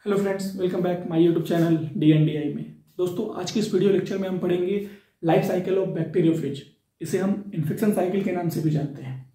Hello friends, welcome back my YouTube channel DNDI में। दोस्तों, आज की इस वीडियो लेक्चर में हम पढ़ेंगे लाइफ साइकिल ऑफ बैक्टीरियोफेज। इसे हम इन्फेक्शन साइकिल के नाम से भी जानते हैं।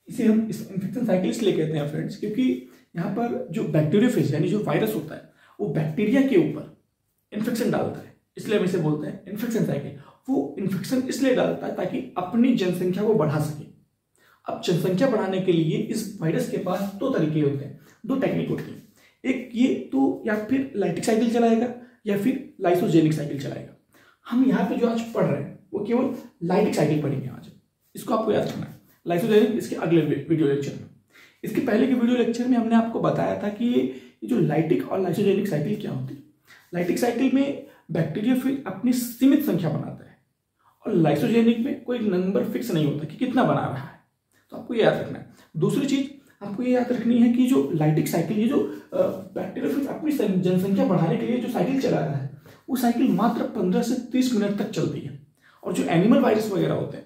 इसे हम इस इन्फेक्शन साइकिल इसलिए कहते हैं फ्रेंड्स, क्योंकि यहाँ पर जो बैक्टीरियोफेज यानी जो वायरस होता है वो बैक्टीरिया के ऊपर इन्फेक्शन डालता है, इसलिए हम इसे बोलते हैं इन्फेक्शन साइकिल। वो इन्फेक्शन इसलिए डालता है ताकि अपनी जनसंख्या को बढ़ा सके। अब जनसंख्या बढ़ाने के लिए इस वायरस के पास दो तरीके होते हैं, दो टेक्निक होती है। एक ये तो या फिर लाइटिक साइकिल चलाएगा या फिर लाइसोजेनिक साइकिल चलाएगा। हम यहाँ पे जो आज पढ़ रहे हैं वो केवल लाइटिक साइकिल पढ़ेंगे आज। इसको आपको याद रखना है। लाइसोजेनिक इसके अगले वीडियो लेक्चर में। इसके पहले के वीडियो लेक्चर में हमने आपको बताया था कि ये जो लाइटिक और लाइसोजेनिक साइकिल क्या होती है। लाइटिक साइकिल में बैक्टीरिया फिर अपनी सीमित संख्या बनाता है और लाइसोजेनिक में कोई नंबर फिक्स नहीं होता कि कितना बना रहा है, तो आपको ये याद रखना है। दूसरी चीज आपको ये याद रखनी है कि जो लाइटिक साइकिल, ये जो बैक्टीरिया अपनी जनसंख्या बढ़ाने के लिए जो साइकिल चला रहा है वो साइकिल मात्र 15 से 30 मिनट तक चलती है। और जो एनिमल वायरस वगैरह होते हैं,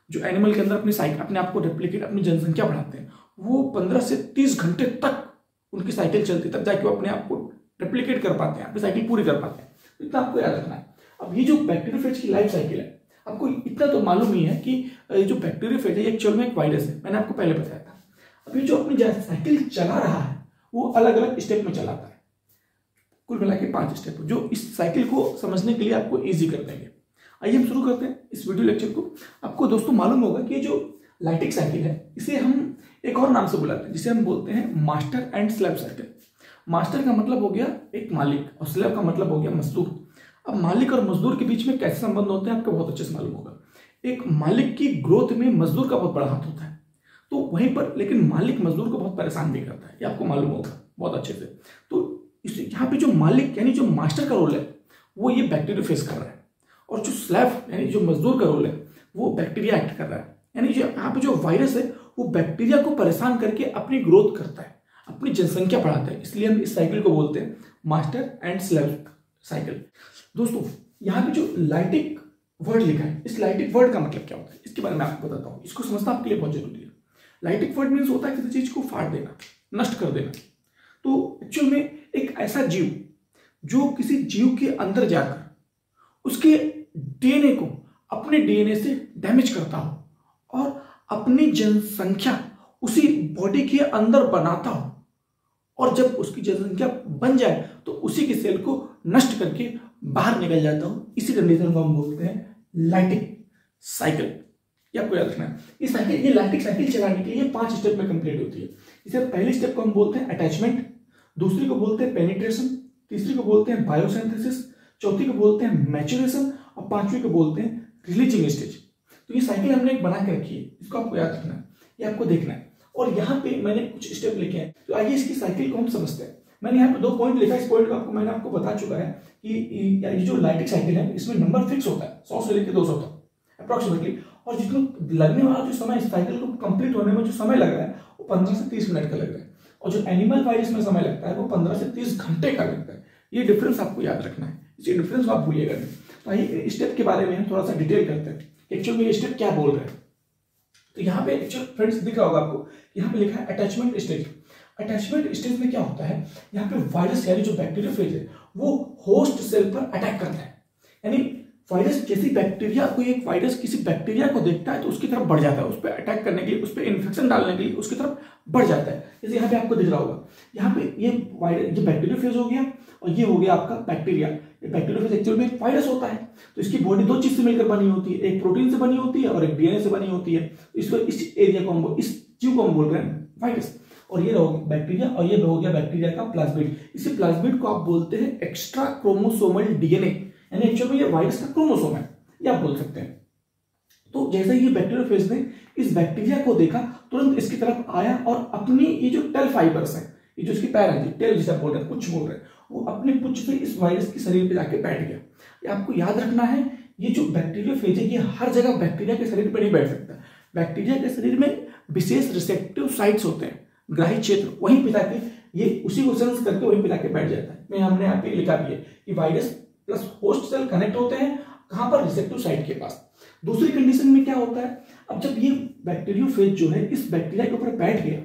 जो एनिमल के अंदर अपने आप को रेप्लिकेट, अपनी जनसंख्या बढ़ाते हैं, वो 15 से 30 घंटे तक उनकी साइकिल चलती है, तब जाके वो अपने आप को रेप्लिकेट कर पाते हैं, अपनी साइकिल पूरी कर पाते हैं। तो इतना आपको याद रखना है। अब ये जो बैक्टीरियोफेज की लाइफ साइकिल है, आपको इतना तो मालूम ही है कि जो बैक्टीरियोफेज है ये एक्चुअल में एक वायरस है, मैंने आपको पहले बताया था। अभी जो अपनी साइकिल चला रहा है वो अलग अलग स्टेप में चलाता है, कुल मिला के 5 स्टेप जो इस साइकिल को समझने के लिए आपको इजी कर देंगे। आइए हम शुरू करते हैं इस वीडियो लेक्चर को। आपको दोस्तों मालूम होगा कि जो लाइटिक साइकिल है इसे हम एक और नाम से बुलाते हैं, जिसे हम बोलते हैं master and slave cycle. Master का मतलब हो गया एक मालिक और स्लेव का मतलब हो गया मजदूर। अब मालिक और मजदूर के बीच में कैसे संबंध होते हैं आपको बहुत अच्छे से मालूम होगा। एक मालिक की ग्रोथ में मजदूर का बहुत बड़ा हाथ होता है, तो वहीं पर लेकिन मालिक मजदूर को बहुत परेशान भी करता है, ये आपको मालूम होगा बहुत अच्छे से। तो यहाँ पे जो मालिक यानी जो मास्टर का रोल है वो ये बैक्टीरियोफेज कर रहा है, और जो स्लेव यानी जो मजदूर का रोल है वो बैक्टीरिया एक्ट कर रहा है। यानी जो यहाँ पे जो वायरस है वो बैक्टीरिया को परेशान करके अपनी ग्रोथ करता है, अपनी जनसंख्या बढ़ाता है, इसलिए हम इस साइकिल को बोलते हैं मास्टर एंड स्लेव साइकिल। दोस्तों, यहाँ पे जो लाइटिक वर्ड लिखा है, इस लाइटिक वर्ड का मतलब क्या होता है इसके बारे में आपको बताता हूँ। इसको समझना आपके लिए बहुत जरूरी है। लाइटिक वर्ड मीन्स होता है किसी चीज को फाड़ देना, नष्ट कर देना। तो एक्चुअल में एक ऐसा जीव जो किसी जीव के अंदर जाकर उसके डीएनए को अपने डीएनए से डैमेज करता हो और अपनी जनसंख्या उसी बॉडी के अंदर बनाता हो, और जब उसकी जनसंख्या बन जाए तो उसी के सेल को नष्ट करके बाहर निकल जाता हो, इसी कंडीशन को हम बोलते हैं लाइटिक साइकिल। ये आपको याद रखना है। ये लाइटिक साइकिल चलाने के लिए 5 स्टेप में कंप्लीट होती है। इसे पहले स्टेप को हम बोलते हैं अटैचमेंट, दूसरी को बोलते हैं पेनिट्रेशन, तीसरी को बोलते हैं बायोसिंथेसिस, चौथी को बोलते हैं मैच्योरेशन और पांचवी को बोलते हैं रिलीजिंग स्टेज। तो ये साइकिल हमने एक बना के रखी है, इसको आपको याद रखना है, ये आपको देखना है। और यहाँ पे मैंने कुछ स्टेप लिखे हैं, तो आइए इसकी साइकिल को हम समझते हैं। मैंने यहाँ पे 2 पॉइंट लिखा है। इस पॉइंट को मैंने आपको बता चुका है कि ये जो लाइटिक साइकिल है इसमें नंबर फिक्स होता है 100 से लेकर 200 तक अप्रोक्सीमेटली, और जिसमें लगने वाला जो समय, इस साइकिल को कंप्लीट होने में जो समय लग रहा है वो 15 से 30 मिनट का लग रहा है, और जो एनिमल वायरस में समय लगता है वो 15 से 30 घंटे का लगता है। ये डिफरेंस आपको याद रखना है, इस डिफरेंस को आप भूलिएगा नहीं। तो आइए स्टेप के बारे में हम थोड़ा सा डिटेल करते हैं, एक्चुअल में ये स्टेप क्या बोल रहे हैं। तो यहाँ पे एक्चुअल फ्रेंड्स दिख रहा होगा आपको, यहाँ पे लिखा है अटैचमेंट स्टेज। अटैचमेंट स्टेज में क्या होता है, यहाँ पे वायरस यानी जो बैक्टीरियोफेज है वो होस्ट सेल पर अटैक करता है। यानी वायरस जैसी बैक्टीरिया, कोई एक वायरस किसी बैक्टीरिया को देखता है तो उसकी तरफ बढ़ जाता है, उस पर अटैक करने के लिए, उस पर इन्फेक्शन डालने के लिए उसकी तरफ बढ़ जाता है। जैसे यहाँ पे आपको दिख रहा होगा, यहाँ पे ये वायरस, ये बैक्टीरियोफेज हो गया और ये हो गया आपका बैक्टीरिया। ये बैक्टीरियोफेज एक्चुअल में एक वायरस होता है, तो इसकी बॉडी 2 चीज से मिलकर बनी होती है, एक प्रोटीन से बनी होती है और एक डीएनए से बनी होती है। इसको इस एरिया को हम, इस जीव को हम बोल रहे हैं वायरस। और ये रहो बैक्टीरिया, और ये हो गया बैक्टीरिया का प्लाज्मिड। इसी प्लाज्मिड को आप बोलते हैं एक्स्ट्रा क्रोमोसोमल डीएनए, यानी एक्चुअल में ये वायरस का क्रोमोसोम है, ये आप बोल सकते हैं। तो जैसे ही बैक्टीरियोफेज ने इस बैक्टीरिया को देखा, तुरंत इसकी तरफ आया और अपनी ये जो टेल फाइबर्स है, ये जो इसकी पैर है, टेल जिसे बोल रहे हैं, पुच्छ बोल रहे हैं, वो अपने पुच्छ से इस वायरस के शरीर पे जाके बैठ गया। ये आपको याद रखना है, ये जो बैक्टीरियोफेज है ये हर जगह बैक्टीरिया के शरीर पर नहीं बैठ सकता। बैक्टीरिया के शरीर में विशेष रिसेप्टिव साइट्स होते हैं, ग्राही क्षेत्र, वहीं पे जाके ये उसी को सेंस करके वहीं पे जाके बैठ जाता है। मैं हमने यहाँ पे लिखा भी है कि virus plus host cell connect होते हैं कहां पर, रिसेप्टिव साइट के पास। दूसरी कंडीशन में क्या होता है, अब जब ये बैक्टीरियोफेज जो है इस बैक्टीरिया के ऊपर बैठ गया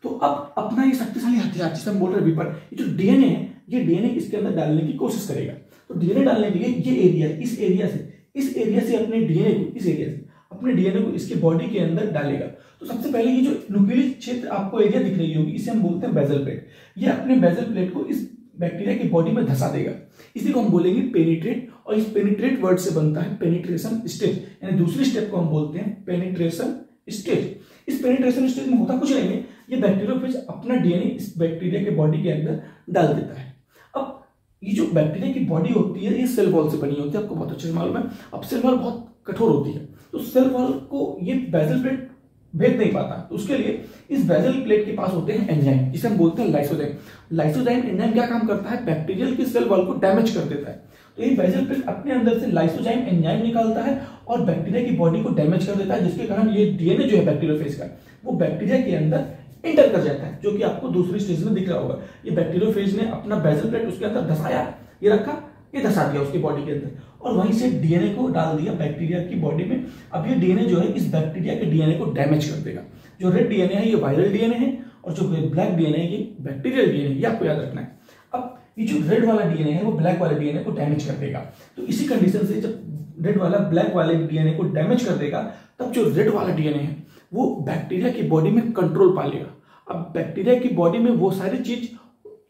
तो अब अपना ये शक्तिशाली हथियार जिसे हम बोल रहे हैं विपर, ये जो डीएनए है, ये डीएनए इसके अंदर डालने की कोशिश करेगा। तो डीएनए डालने के लिए ये एरिया, इस एरिया से अपने डीएनए को, इस एरिया से अपने डीएनए को इसके बॉडी के अंदर डालेगा। तो सबसे पहले ये जो न्यूक्लियस क्षेत्र आपको एरिया दिख रही होगी, इसे हम बोलते हैं बेजल प्लेट। ये अपने बेजल प्लेट को इस बैक्टीरिया की बॉडी में धसा देगा। इसी को हम बोलेंगे पेनिट्रेट, और इस पेनिट्रेट वर्ड से बनता है पेनिट्रेशन स्टेज, यानी दूसरी स्टेप को हम बोलते हैं पेनिट्रेशन स्टेज। इस पेनिट्रेशन स्टेज में होता कुछ नहीं है, ये बैक्टीरियोफेज अपना डीएनए इस बैक्टीरिया के बॉडी के अंदर डाल देता है। अब ये जो बैक्टीरिया की बॉडी होती है, ये सेल वॉल से बनी होती है, आपको बहुत अच्छे से मालूम है। अब सेल वॉल बहुत कठोर होती है, तो सेल वॉल को ये बेजल प्लेट भेद नहीं पाता, तो उसके लिए इस बेजल प्लेट के पास होते हैं एंजाइम, जिसे हम बोलते हैं लाइसोजाइम। लाइसोजाइम एंजाइम क्या काम करता है? बैक्टीरियल की सेल वॉल को डैमेज कर देता है। तो ये बेजल प्लेट अपने अंदर से लाइसोजाइम एंजाइम निकालता है और बैक्टीरिया की बॉडी को डैमेज कर देता है, जिसके कारण ये डीएनए जो है बैक्टीरियोफेज का, वो बैक्टीरिया के अंदर इंटर कर जाता है, जो कि आपको दूसरी स्टेज में दिख रहा होगा। ये बैक्टीरियोफेज ने अपना बेजल प्लेट उसके अंदर धसाया, ये रखा, ये धसा दिया उसकी बॉडी के अंदर, और वहीं से डीएनए को डाल दिया बैक्टीरिया की बॉडी में। अब ये डीएनए जो है इस बैक्टीरिया के डीएनए को डैमेज कर देगा। जो रेड डीएनए है ये वायरल डीएनए है, और जो ब्लैक डीएनए है ये बैक्टीरियल डीएनए, ये आपको याद रखना है। अब ये जो रेड वाला डीएनए है वो ब्लैक वाले डीएनए को डैमेज कर देगा। तो इसी कंडीशन से जब रेड वाला ब्लैक वाले डीएनए को डैमेज कर देगा, तब जो रेड वाला डीएनए है वो बैक्टीरिया की बॉडी में कंट्रोल पा लेगा। अब बैक्टीरिया की बॉडी में वो सारी चीज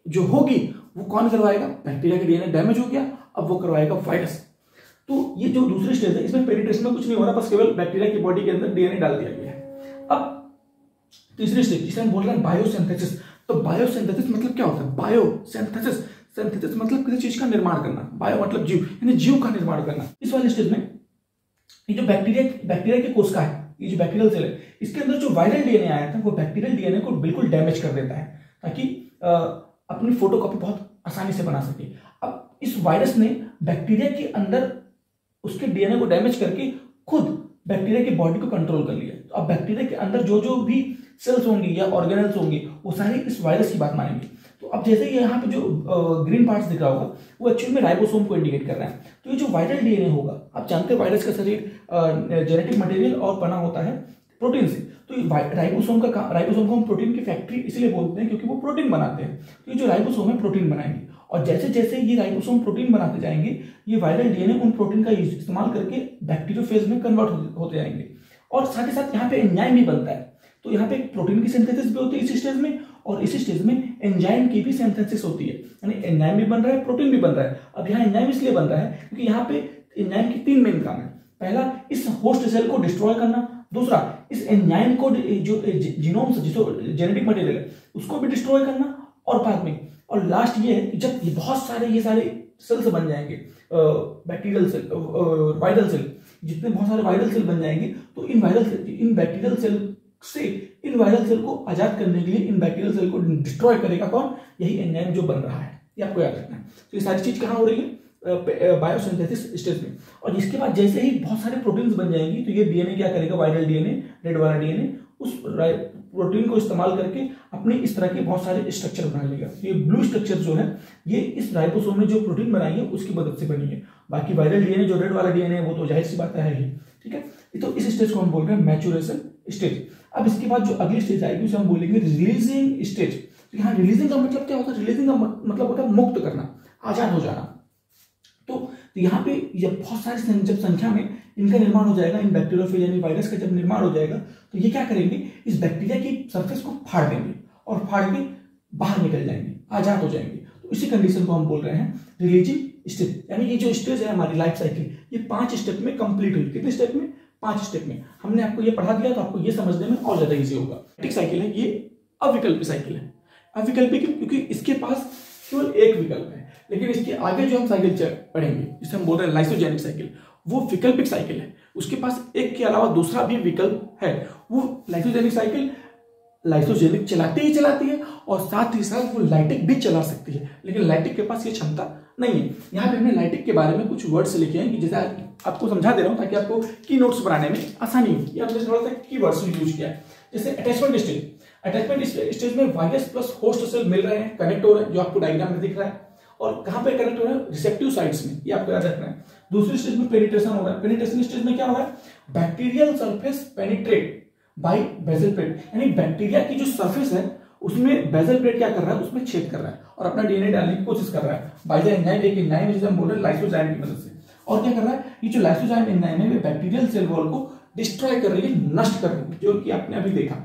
जो होगी वो कौन करवाएगा? बैक्टीरिया का डीएनए डैमेज हो गया, अब वो करवाएगा वायरस। तो ये जो दूसरी स्टेज है, इसमें पेनिट्रेशन में कुछ नहीं हो रहा, बस केवल बैक्टीरिया की बॉडी के अंदर डीएनए डाल दिया गया है। अब तीसरी स्टेज जिसे हम बोल रहे हैं बायोसिंथेसिस। तो बायोसिंथेसिस मतलब क्या होता है? बायोसिंथेसिस, सिंथेसिस मतलब किसी चीज का निर्माण करना, बायो मतलब जीव, यानी जीव का निर्माण करना। इस वाले स्टेज में ये जो बैक्टीरिया की कोशिका है, ये जो बैक्टीरियल सेल है, इसके अंदर जो वायरल डीएनए आया था वो बैक्टीरियल डीएनए को बिल्कुल डैमेज कर देता है, ताकि अपनी फोटोकॉपी बहुत आसानी से बना सके। अब इस वायरस ने बैक्टीरिया के अंदर उसके डीएनए को डैमेज करके खुद बैक्टीरिया की बॉडी को कंट्रोल कर लिया। तो अब बैक्टीरिया के अंदर जो जो भी सेल्स होंगे या ऑर्गेनेल्स होंगे वो सारे इस वायरस की बात मानेंगे। तो अब जैसे यहाँ पे जो ग्रीन पार्ट्स दिख रहा होगा वो एक्चुअली में राइबोसोम को इंडिकेट कर रहा है। तो ये जो वायरल डीएनए होगा, आप जानते हैं वायरस का शरीर जेनेटिक मटेरियल और बना होता है प्रोटीन से। तो राइबोसोम को हम प्रोटीन की फैक्ट्री इसलिए बोलते हैं क्योंकि वो प्रोटीन बनाते हैं। तो ये जो राइबोसोम है प्रोटीन बनाएंगे, और जैसे जैसे ये राइबोसोम प्रोटीन बनाते जाएंगे, ये वायरल डीएनए उन प्रोटीन का इस्तेमाल करके बैक्टीरियोफेज में कन्वर्ट होते जाएंगे। और साथ ही साथ यहाँ पे एंजाइम भी बनता है। तो यहाँ पे प्रोटीन की सिंथेसिस भी होती है इस स्टेज में, और इस स्टेज में एंजाइम की भी सिंथेसिस होती है, यानी एंजाइम भी बन रहा है, प्रोटीन भी बन रहा है। अब यहाँ एंजाइम इसलिए बन रहा है क्योंकि यहाँ पे एंजाइम की 3 मेन काम है। पहला, इस होस्ट सेल को डिस्ट्रॉय करना। दूसरा, इस एंजाइम को जो जीनोम से जिसको जेनेटिक मटेरियल है उसको भी डिस्ट्रॉय करना। और बाद में, और लास्ट ये है कि जब ये बहुत सारे सेल्स बन जाएंगे, बैक्टीरियल सेल, वायरल सेल, जितने बहुत सारे वायरल सेल बन जाएंगे, तो इन बैक्टीरियल सेल से इन वायरल सेल को आजाद करने के लिए इन बैक्टीरियल सेल को डिस्ट्रॉय करेगा कौन? यही एंजाइम जो बन रहा है, ये आपको याद रखना है। तो ये सारी चीज कहाँ हो रही है? बायोसिंथेसिस स्टेज में। और इसके बाद जैसे ही बहुत सारे प्रोटीन्स बन जाएंगी, तो ये डीएनए क्या करेगा? वायरल डीएनए, रेड वाला डीएनए, उस प्रोटीन को इस्तेमाल करके अपने इस तरह के बहुत सारे स्ट्रक्चर बना लेगा। ये ब्लू स्ट्रक्चर जो है ये इस राइबोसोम ने जो प्रोटीन बनाई है उसकी मदद से बनी है। बाकी वायरल डीएनए जो रेड वाला डीएनए है वो तो जाहिर सी बात है ही, ठीक है। तो इस स्टेज को हम बोल रहे हैं मैच्योरेशन स्टेज। अब इसके बाद जो अगली स्टेज आएगी उसे हम बोलेंगे रिलीजिंग स्टेज। तो यहाँ रिलीजिंग का मतलब क्या होता है? रिलीजिंग का मतलब होता है मुक्त करना, आजाद हो जाना। तो यहाँ पे ये बहुत सारे जब संख्या में इनका निर्माण हो जाएगा, इन बैक्टीरियोफेज यानी वायरस का जब निर्माण हो जाएगा, तो ये क्या करेंगे? इस बैक्टीरिया की सरफेस को फाड़ देंगे और फाड़ के बाहर निकल जाएंगे, आजाद हो जाएंगे। तो इसी कंडीशन को हम बोल रहे हैं रिलीजिंग स्टेज। यानी ये जो स्टेज है हमारी लाइफ साइकिल, ये 5 स्टेप में कंप्लीट हुई। कितने स्टेप में? 5 स्टेप में। हमने आपको ये पढ़ा दिया तो आपको ये समझने में और ज्यादा ईजी होगा। साइकिल है ये अविकल्पी साइकिल है। अविकल्पी क्योंकि इसके पास केवल एक विकल्प है, लेकिन इसके आगे जो हम साइकिल पढ़ेंगे जिसे हम बोल रहे हैं लाइसोजेनिक साइकिल, वो विकल्पिक साइकिल है। उसके पास एक के अलावा दूसरा भी विकल्प है। वो लाइसोजेनिक साइकिल लाइसोजेनिक चलाती है और साथ ही साथ वो लाइटिक भी चला सकती है, लेकिन लाइटिक के पास ये क्षमता नहीं है। यहाँ पे हमने लाइटिक के बारे में कुछ वर्ड्स लिखे हैं कि जैसे आपको समझा दे रहा हूँ ताकि आपको की नोट्स बनाने में आसानी हो। या हमने थोड़ा सा की वर्ड्स यूज किया है, जैसे अटैचमेंट स्टेज। अटैचमेंट स्टेज में वायरस प्लस होस्ट सेल मिल रहे हैं, कनेक्ट हो रहे हैं, जो आपको डायग्राम में दिख रहा है। और कहां पे कनेक्ट हो रहा है? रिसेप्टिव साइट्स में, ये आपको याद रखना है। दूसरी स्टेज में पेनिट्रेशन हो रहा है। पेनिट्रेशन स्टेज में क्या हो रहा है? Bacterial surface penetrate by basal plate, यानी बैक्टीरिया की जो सरफेस है उसमें बेसल प्लेट क्या कर रहा है, उसमें छेद कर रहा है और अपना डीएनए डालने की कोशिश कर रहा है बाय द एंजाइम, एक एंजाइम जिसे हम बोल रहे हैं लाइसोजाइम की मदद से। और क्या कर रहा है, ये जो लाइसोजाइम एंजाइम है, बैक्टीरियल सेल वॉल को डिस्ट्रॉय कर रही है, नष्ट कर रही है, जो कि आपने अभी देखा।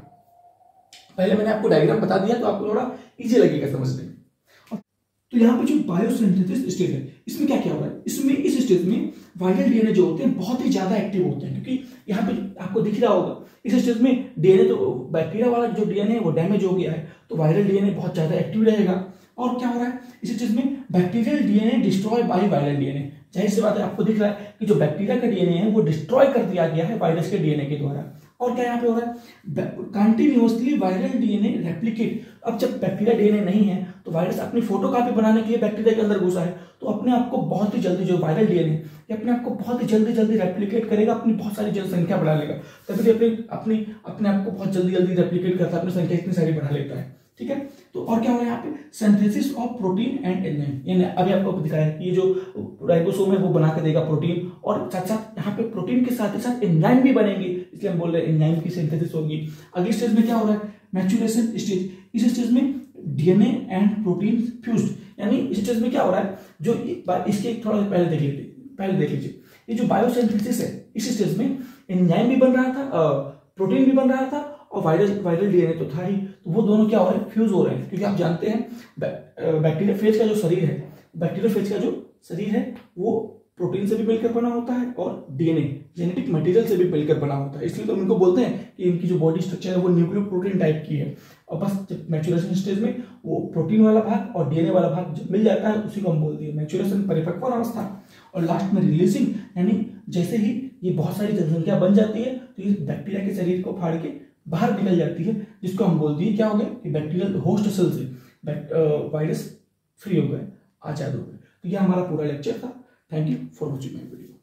पहले मैंने आपको डायग्राम बता दिया तो आपको थोड़ा इजी लगेगा समझने में। तो यहाँ पे जो बायोसिंथेसिस स्टेज है, इसमें क्या क्या हो रहा है, इसमें इस स्टेज में वायरल डीएनए जो होते हैं बहुत ही ज्यादा एक्टिव होते हैं, क्योंकि यहाँ पे आपको दिख रहा होगा इस स्टेज में डीएनए, तो बैक्टीरिया वाला जो डीएनए है वो डैमेज हो गया है, तो वायरल डीएनए बहुत ज्यादा एक्टिव रहेगा। और क्या हो रहा है इस स्टेज में, bacterial DNA destroy by viral DNA. जाहिर सी बात है, आपको दिख रहा है कि जो बैक्टीरिया का डीएनए है वो डिस्ट्रॉय कर दिया गया है वायरस के डीएनए के द्वारा। और क्या यहाँ पे हो रहा है, कंटिन्यूअसली वायरल डीएनए रेप्लिकेट। अब जब बैक्टीरिया डीएनए नहीं है तो वायरस अपनी फोटोकॉपी बनाने के लिए बैक्टीरिया के अंदर घुसा है, तो अपने आप को बहुत ही जल्दी, जो वायरल डीएनए ये अपने आप को बहुत ही जल्दी रेप्लिकेट करेगा, अपनी बहुत सारी जनसंख्या बढ़ा लेगा, तभी अपने आप को बहुत जल्दी रेप्लिकेट करता है, अपनी संख्या इतनी सारी बढ़ा लेता है, ठीक है। तो और क्या हो रहा है यहाँ पे, synthesis of protein and enzyme, यानी अभी आपको दिखाया ये जो राइबोसोम है वो बना के देगा प्रोटीन, और साथ साथ यहाँ पे प्रोटीन के साथ ही साथ एंजाइम भी बनेंगे, इसलिए हम बोल रहे हैं एंजाइम की सिंथेसिस होगी। अगली स्टेज में क्या हो रहा है, मैच्योरेशन स्टेज। इस स्टेज में डीएनए एंड प्रोटीन फ्यूज्ड, यानी इस स्टेज में क्या हो रहा है, जो इसके थोड़ा पहले देख लीजिए, ये जो बायोसिंथेसिस है इस स्टेज में एंजाइम भी बन रहा था, प्रोटीन भी बन रहा था, और वायरल डीएनए तो था ही, तो वो दोनों क्या हो रहे हैं, फ्यूज हो रहे हैं। क्योंकि आप जानते हैं बैक्टीरिया फेज का जो शरीर है वो प्रोटीन से भी मिलकर बना होता है और डीएनए जेनेटिक मटेरियल से भी मिलकर बना होता है, इसलिए तो इनको बोलते हैं कि इनकी जो बॉडी स्ट्रक्चर है वो न्यूक्लियोप्रोटीन टाइप की है। और बस जब मैच्योरेशन स्टेज में वो प्रोटीन वाला भाग और डीएनए वाला भाग जब मिल जाता है उसी को हम बोलते हैं मैच्योरेशन, परिपक्व अवस्था। और लास्ट में रिलीजिंग, यानी जैसे ही ये बहुत सारी जनसंख्या बन जाती है तो ये बैक्टीरिया के शरीर को फाड़ के बाहर निकल जाती है, जिसको हम बोलते हैं क्या हो गया कि बैक्टीरियल होस्ट सेल से वायरस फ्री हो गए, आजाद हो गए। तो यह हमारा पूरा लेक्चर था। Thank you for watching my video.